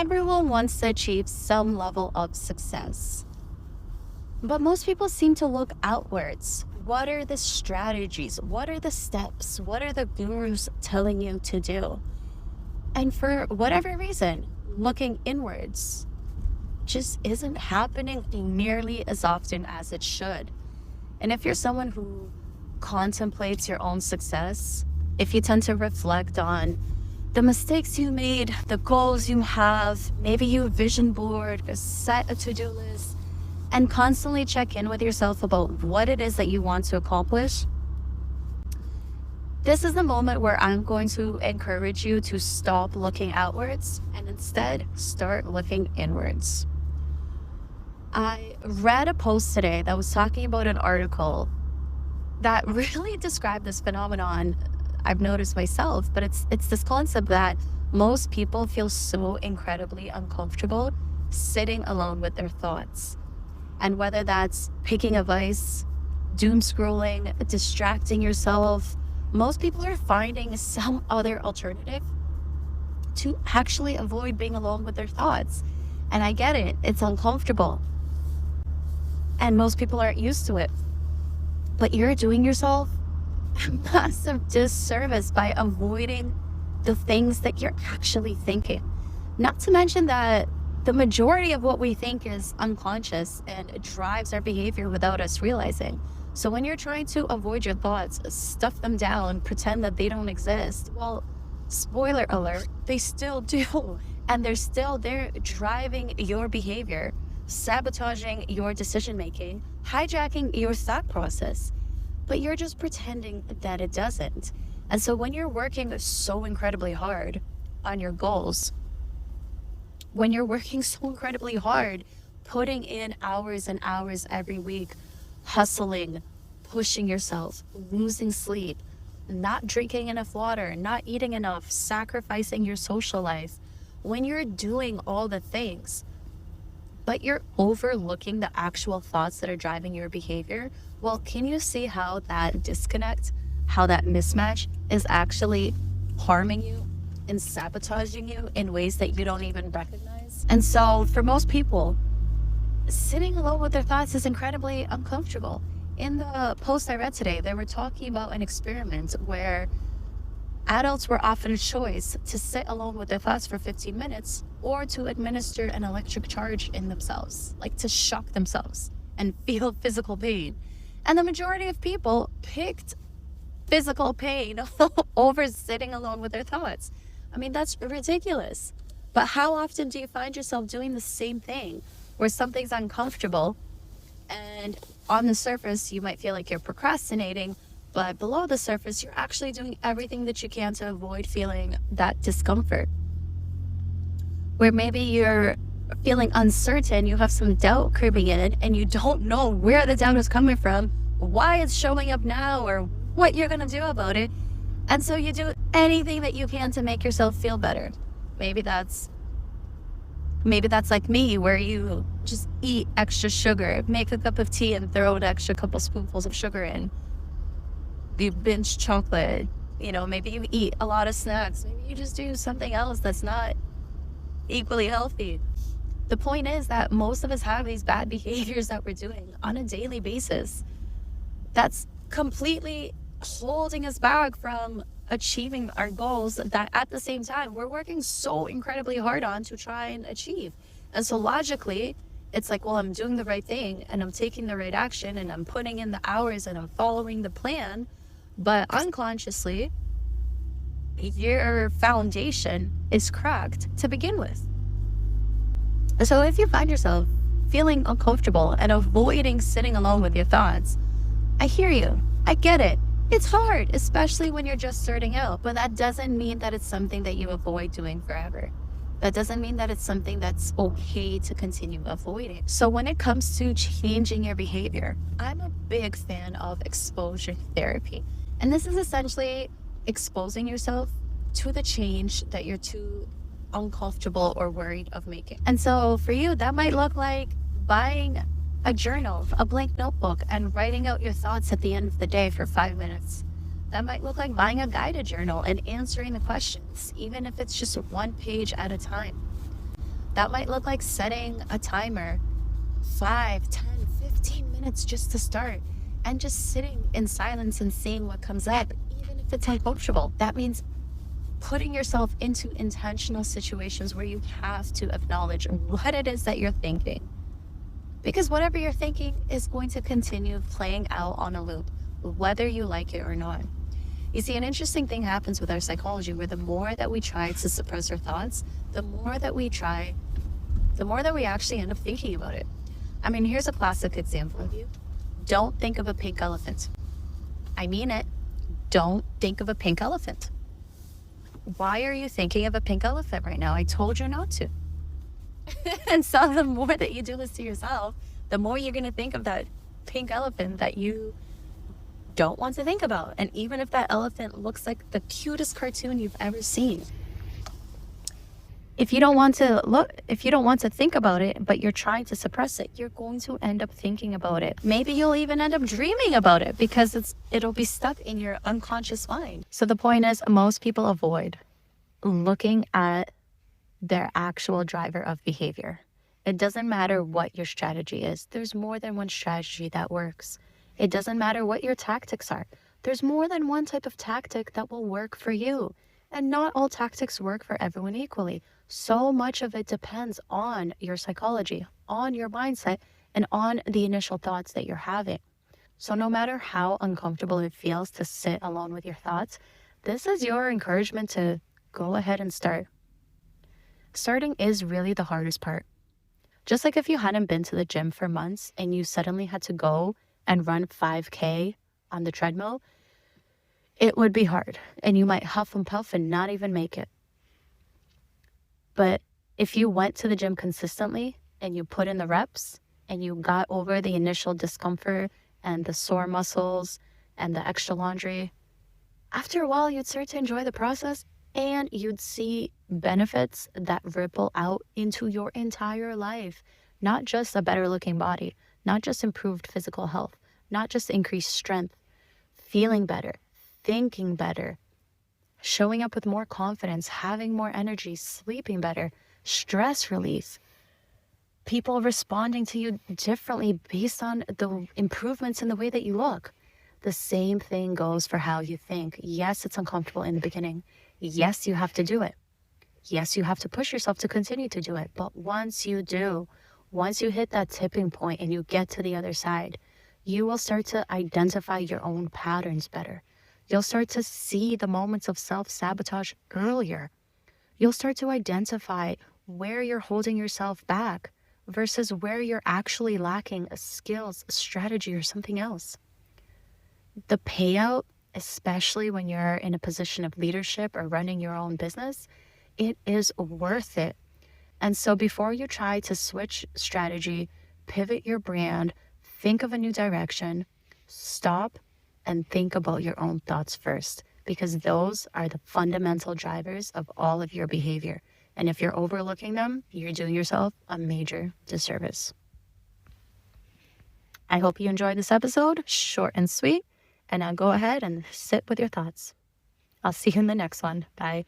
Everyone wants to achieve some level of success, but most people seem to look outwards. What are the strategies? What are the steps? What are the gurus telling you to do? And for whatever reason, looking inwards just isn't happening nearly as often as it should. And if you're someone who contemplates your own success, if you tend to reflect on the mistakes you made, the goals you have, maybe you vision board, set a to-do list, and constantly check in with yourself about what it is that you want to accomplish, this is the moment where I'm going to encourage you to stop looking outwards and instead start looking inwards. I read a post today that was talking about an article that really described this phenomenon I've noticed myself, but it's this concept that most people feel so incredibly uncomfortable sitting alone with their thoughts. And whether that's picking a vice, doom scrolling, distracting yourself, most people are finding some other alternative to actually avoid being alone with their thoughts. And I get it, it's uncomfortable. And most people aren't used to it. But you're doing yourself a massive disservice by avoiding the things that you're actually thinking. Not to mention that the majority of what we think is unconscious and drives our behavior without us realizing. So when you're trying to avoid your thoughts, stuff them down, pretend that they don't exist, well, spoiler alert, they still do. And they're still there driving your behavior, sabotaging your decision making, hijacking your thought process. But you're just pretending that it doesn't. And so when you're working so incredibly hard on your goals, when you're working so incredibly hard, putting in hours and hours every week, hustling, pushing yourself, losing sleep, not drinking enough water, not eating enough, sacrificing your social life, when you're doing all the things, but you're overlooking the actual thoughts that are driving your behavior, well, can you see how that disconnect, how that mismatch is actually harming you and sabotaging you in ways that you don't even recognize? And so for most people, sitting alone with their thoughts is incredibly uncomfortable. In the post I read today, they were talking about an experiment where adults were offered a choice to sit alone with their thoughts for 15 minutes or to administer an electric charge in themselves, like to shock themselves and feel physical pain. And the majority of people picked physical pain over sitting alone with their thoughts. I mean, that's ridiculous. But how often do you find yourself doing the same thing where something's uncomfortable and on the surface you might feel like you're procrastinating, but below the surface you're actually doing everything that you can to avoid feeling that discomfort? Where maybe you're feeling uncertain, you have some doubt creeping in and you don't know where the doubt is coming from, why it's showing up now, or what you're going to do about it. And so you do anything that you can to make yourself feel better. Maybe that's like me, where you just eat extra sugar, make a cup of tea and throw an extra couple spoonfuls of sugar in. You binge chocolate, maybe you eat a lot of snacks. Maybe you just do something else that's not equally healthy. The point is that most of us have these bad behaviors that we're doing on a daily basis that's completely holding us back from achieving our goals that at the same time we're working so incredibly hard on to try and achieve. And so logically, it's like, well, I'm doing the right thing and I'm taking the right action and I'm putting in the hours and I'm following the plan. But unconsciously, your foundation is cracked to begin with. So if you find yourself feeling uncomfortable and avoiding sitting alone with your thoughts, I hear you. I get it. It's hard, especially when you're just starting out, but that doesn't mean that it's something that you avoid doing forever. That doesn't mean that it's something that's okay to continue avoiding. So when it comes to changing your behavior, I'm a big fan of exposure therapy. And this is essentially exposing yourself to the change that you're too uncomfortable or worried of making. And so for you, that might look like buying a journal, a blank notebook, and writing out your thoughts at the end of the day for 5 minutes. That might look like buying a guided journal and answering the questions, even if it's just one page at a time. That might look like setting a timer 5, 10, 15 minutes just to start, and just sitting in silence and seeing what comes up, even if it's uncomfortable. That means putting yourself into intentional situations where you have to acknowledge what it is that you're thinking. Because whatever you're thinking is going to continue playing out on a loop, whether you like it or not. You see, an interesting thing happens with our psychology where the more that we try to suppress our thoughts, the more that we actually end up thinking about it. I mean, here's a classic example of you. Don't think of a pink elephant. I mean it. Don't think of a pink elephant. Why are you thinking of a pink elephant right now? I told you not to. And so the more that you do this to yourself, the more you're going to think of that pink elephant that you don't want to think about. And even if that elephant looks like the cutest cartoon you've ever seen, if you don't want to think about it, but you're trying to suppress it, you're going to end up thinking about it. Maybe you'll even end up dreaming about it because it'll be stuck in your unconscious mind. So the point is, most people avoid looking at their actual driver of behavior. It doesn't matter what your strategy is. There's more than one strategy that works. It doesn't matter what your tactics are. There's more than one type of tactic that will work for you. And not all tactics work for everyone equally. So much of it depends on your psychology, on your mindset, and on the initial thoughts that you're having. So no matter how uncomfortable it feels to sit alone with your thoughts, this is your encouragement to go ahead and start. Starting is really the hardest part. Just like if you hadn't been to the gym for months and you suddenly had to go and run 5K on the treadmill, it would be hard and you might huff and puff and not even make it. But if you went to the gym consistently and you put in the reps and you got over the initial discomfort and the sore muscles and the extra laundry, after a while you'd start to enjoy the process and you'd see benefits that ripple out into your entire life. Not just a better looking body, not just improved physical health, not just increased strength, feeling better, thinking better, showing up with more confidence, having more energy, sleeping better, stress relief, people responding to you differently based on the improvements in the way that you look. The same thing goes for how you think. Yes, it's uncomfortable in the beginning. Yes, you have to do it. Yes, you have to push yourself to continue to do it. But once you do, once you hit that tipping point and you get to the other side, you will start to identify your own patterns better. You'll start to see the moments of self-sabotage earlier. You'll start to identify where you're holding yourself back versus where you're actually lacking a skills, a strategy, or something else. The payout, especially when you're in a position of leadership or running your own business, it is worth it. And so before you try to switch strategy, pivot your brand, think of a new direction, stop and think about your own thoughts first, because those are the fundamental drivers of all of your behavior. And if you're overlooking them, you're doing yourself a major disservice. I hope you enjoyed this episode, short and sweet. And now go ahead and sit with your thoughts. I'll see you in the next one. Bye.